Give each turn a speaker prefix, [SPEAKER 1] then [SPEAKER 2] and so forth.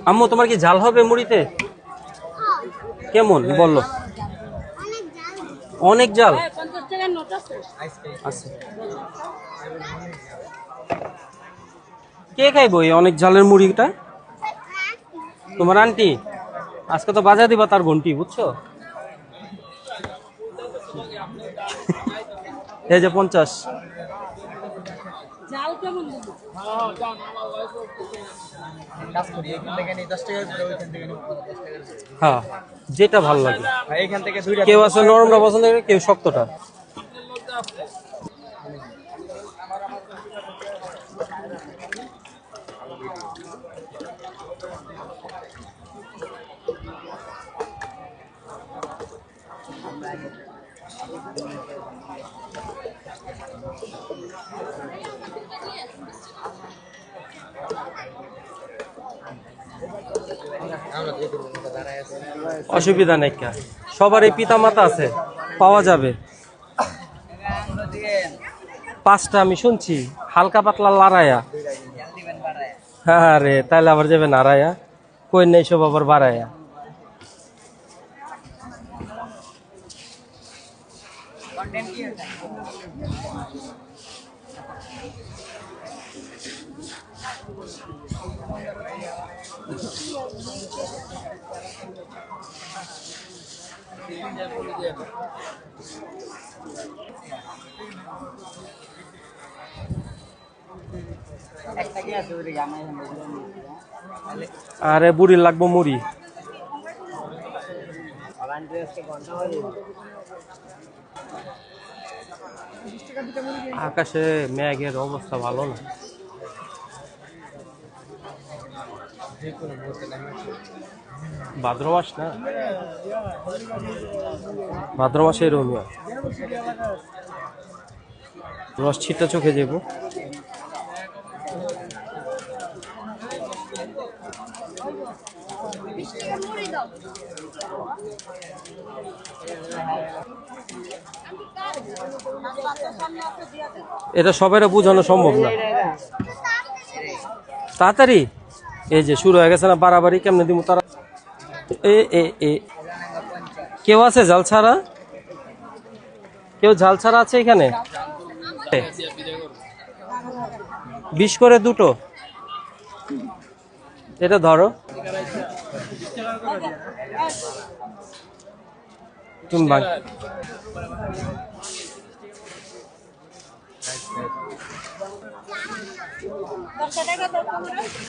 [SPEAKER 1] আম্মু তোমার কি ঝাল হবে মুড়িতে? কেমন বললো? অনেক জাল আছে। কে খাইবো এই অনেক ঝালের মুড়িটা? তোমার আন্টি আজকে তো বাজা দিবা তার ঘন্টি, বুঝছো? এই যে 50। হ্যাঁ, যেটা ভালো লাগে। কেউ আছে নরমটা পছন্দ করে, কেউ শক্তটা। অসুবিধা নেই, সবারই পিতা মাতা আছে, পাওয়া যাবে। 5টা আমি শুনছি হালকা পাতলা লড়াইয়া। হ্যাঁ রে, তাইলে আবার যাবে নাড়াইয়া, কই নেই সব আবার বাড়াইয়া। আরে বুড়ির লাগবো মুড়ি। আকাশে মেঘের অবস্থা ভালো না। ভাদ্র মাস না, ভাদ্র মাসে এরকম রস ছিটা চোখে যাবো। এটা সবাই বোঝানো সম্ভব না তাড়াতাড়ি। এই যে শুরু হয়ে গেছে না বাড়াবাড়ি, কেমনে দিব তারা? কেউ আছে ঝাল ছাড়া? কেউ ঝাল ছাড়া আছে এখানে? 20 করে দুটো। এটা ধরো তুমি।